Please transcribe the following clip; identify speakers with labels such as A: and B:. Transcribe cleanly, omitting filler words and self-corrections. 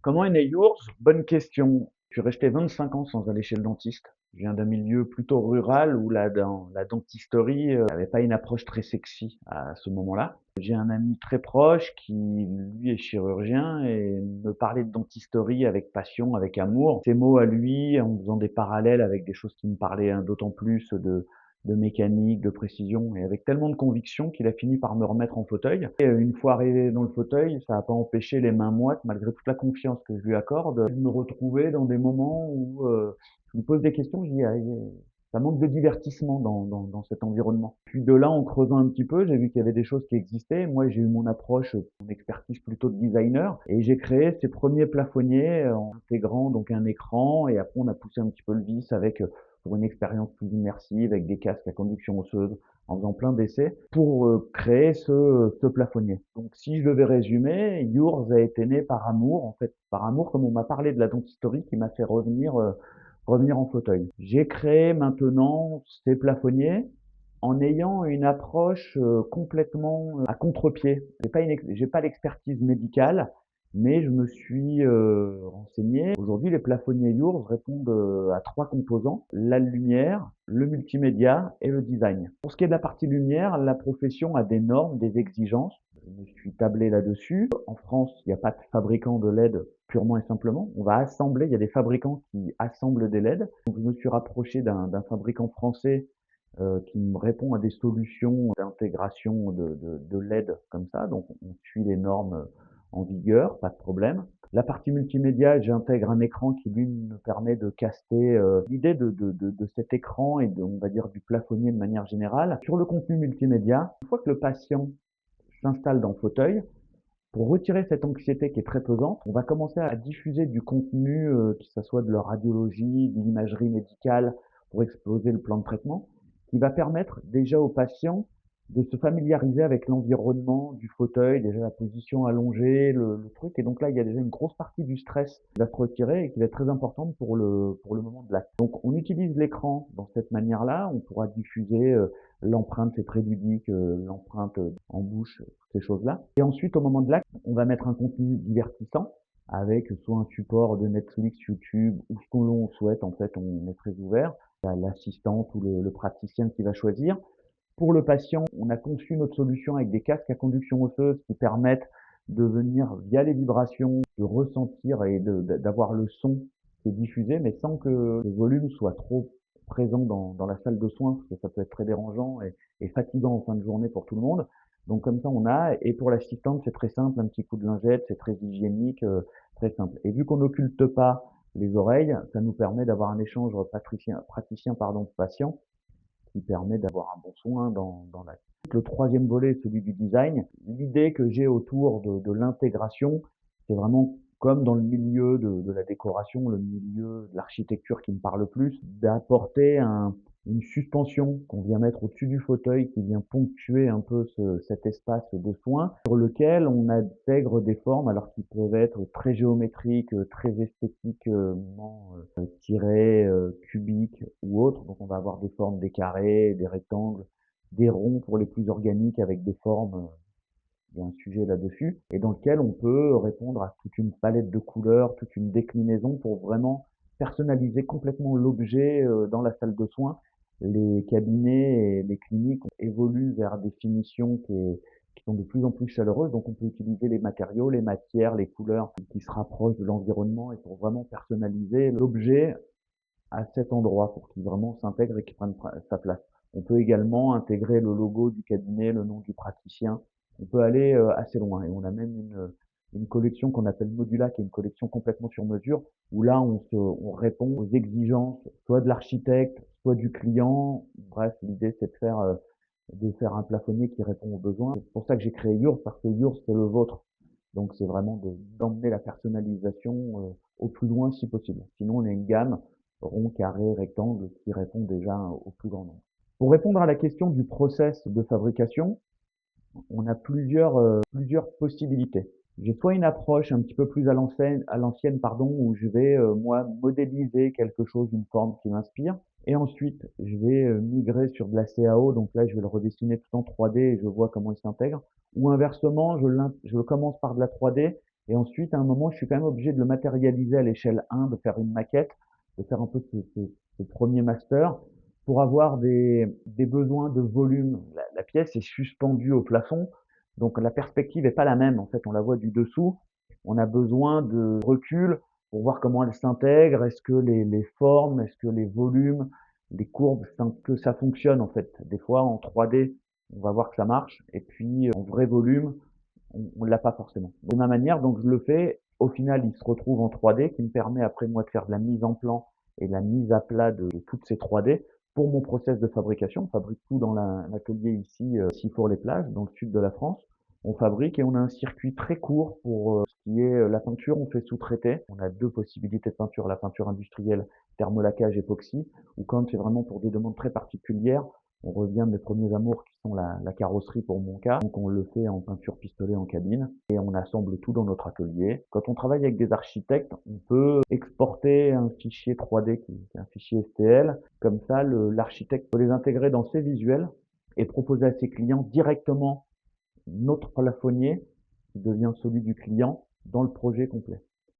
A: Comment est né Yours? Bonne question. Je suis resté 25 ans sans aller chez le dentiste. Je viens d'un milieu plutôt rural où la dentisterie avait pas une approche très sexy à ce moment-là. J'ai un ami très proche qui, lui, est chirurgien et me parlait de dentisterie avec passion, avec amour. Ses mots à lui, en faisant des parallèles avec des choses qui me parlaient d'autant plus de mécanique, de précision, et avec tellement de conviction qu'il a fini par me remettre en fauteuil. Et une fois arrivé dans le fauteuil, ça n'a pas empêché les mains moites, malgré toute la confiance que je lui accorde, de me retrouver dans des moments où je me pose des questions, je dis, ah, ça manque de divertissement dans cet environnement. Puis de là, en creusant un petit peu, j'ai vu qu'il y avait des choses qui existaient. Moi, j'ai eu mon approche, mon expertise plutôt de designer, et j'ai créé ces premiers plafonniers en intégrant donc un écran, et après on a poussé un petit peu le vis avec pour une expérience plus immersive avec des casques à conduction osseuse, en faisant plein d'essais pour créer ce plafonnier. Donc si je devais résumer, Yours a été né par amour, en fait, par amour comme on m'a parlé de la dentisterie qui m'a fait revenir en fauteuil. J'ai créé maintenant ces plafonniers en ayant une approche complètement à contre-pied. J'ai pas l'expertise médicale, mais je me suis renseigné. Aujourd'hui, les plafonniers Yours répondent à trois composants: la lumière, le multimédia et le design. Pour ce qui est de la partie lumière, la profession a des normes, des exigences. Je me suis tablé là-dessus. En France, il n'y a pas de fabricant de LED purement et simplement. On va assembler, il y a des fabricants qui assemblent des LED. Donc, je me suis rapproché d'un fabricant français qui me répond à des solutions d'intégration de LED comme ça. Donc, on suit les normes en vigueur, pas de problème. La partie multimédia, j'intègre un écran qui lui me permet de caster l'idée de cet écran et on va dire du plafonnier de manière générale. Sur le contenu multimédia, une fois que le patient s'installe dans le fauteuil, pour retirer cette anxiété qui est très pesante, on va commencer à diffuser du contenu, que ce soit de la radiologie, de l'imagerie médicale, pour exposer le plan de traitement, qui va permettre déjà aux patients de se familiariser avec l'environnement du fauteuil, déjà la position allongée, le truc. Et donc là, il y a déjà une grosse partie du stress qui va se retirer et qui va être très importante pour le moment de l'acte. Donc on utilise l'écran dans cette manière-là. On pourra diffuser l'empreinte, c'est très ludique, l'empreinte en bouche, ces choses-là. Et ensuite, au moment de l'acte, on va mettre un contenu divertissant avec soit un support de Netflix, YouTube, ou ce que l'on souhaite. En fait, on est très ouvert. L'assistante ou le praticien qui va choisir. Pour le patient, on a conçu notre solution avec des casques à conduction osseuse qui permettent de venir, via les vibrations, de ressentir et d'avoir le son qui est diffusé, mais sans que le volume soit trop présent dans la salle de soins, parce que ça peut être très dérangeant et fatigant en fin de journée pour tout le monde. Donc comme ça, on a, et pour l'assistante, c'est très simple, un petit coup de lingette, c'est très hygiénique, très simple. Et vu qu'on n'occulte pas les oreilles, ça nous permet d'avoir un échange praticien-patient qui permet d'avoir un bon soin dans la. Le troisième volet, celui du design. L'idée que j'ai autour de l'intégration, c'est vraiment comme dans le milieu de la décoration, le milieu de l'architecture qui me parle le plus, d'apporter une suspension qu'on vient mettre au-dessus du fauteuil qui vient ponctuer un peu cet espace de soins sur lequel on intègre des formes alors qui peuvent être très géométriques, très esthétiquement tirées, cubiques ou autres. Donc on va avoir des formes, des carrés, des rectangles, des ronds pour les plus organiques avec des formes, il y a un sujet là-dessus, et dans lequel on peut répondre à toute une palette de couleurs, toute une déclinaison pour vraiment personnaliser complètement l'objet dans la salle de soins. Les cabinets et les cliniques évoluent vers des finitions qui sont de plus en plus chaleureuses, donc on peut utiliser les matériaux, les matières, les couleurs qui se rapprochent de l'environnement et pour vraiment personnaliser l'objet à cet endroit pour qu'il vraiment s'intègre et qu'il prenne sa place. On peut également intégrer le logo du cabinet, le nom du praticien. On peut aller assez loin et on a même une collection qu'on appelle Modula, qui est une collection complètement sur mesure, où là on répond aux exigences soit de l'architecte, soit du client. Bref, l'idée c'est de faire un plafonnier qui répond aux besoins. C'est pour ça que j'ai créé Yours, parce que Yours c'est le vôtre. Donc c'est vraiment d'emmener la personnalisation au plus loin si possible. Sinon on a une gamme rond, carré, rectangle qui répond déjà au plus grand nombre. Pour répondre à la question du process de fabrication, on a plusieurs possibilités. J'ai soit une approche un petit peu plus à l'ancienne, pardon, où je vais moi modéliser quelque chose, une forme qui m'inspire, et ensuite je vais migrer sur de la CAO, donc là je vais le redessiner tout en 3D et je vois comment il s'intègre. Ou inversement, je commence par de la 3D Et ensuite, à un moment, je suis quand même obligé de le matérialiser à l'échelle 1, de faire une maquette, de faire un peu ce premier master pour avoir des besoins de volume. La pièce est suspendue au plafond, donc la perspective n'est pas la même. En fait, on la voit du dessous. On a besoin de recul pour voir comment elle s'intègre. Est-ce que les formes, est-ce que les volumes, les courbes, que ça fonctionne en fait. Des fois, en 3D, on va voir que ça marche, et puis en vrai volume, on l'a pas forcément. De ma manière, donc je le fais. Au final, il se retrouve en 3D, qui me permet après moi de faire de la mise en plan et la mise à plat de toutes ces 3D pour mon process de fabrication. On fabrique tout dans l'atelier ici, Sifour-les-Plages, dans le sud de la France. On fabrique et on a un circuit très court pour ce qui est la peinture. On fait sous-traiter. On a deux possibilités de peinture, la peinture industrielle, thermolacage, époxy, ou quand c'est vraiment pour des demandes très particulières, on revient de mes premiers amours qui sont la carrosserie pour mon cas. Donc on le fait en peinture pistolet en cabine et on assemble tout dans notre atelier. Quand on travaille avec des architectes, on peut exporter un fichier 3D qui est un fichier STL. Comme ça, l'architecte peut les intégrer dans ses visuels et proposer à ses clients directement notre plafonnier qui devient celui du client dans le projet complet.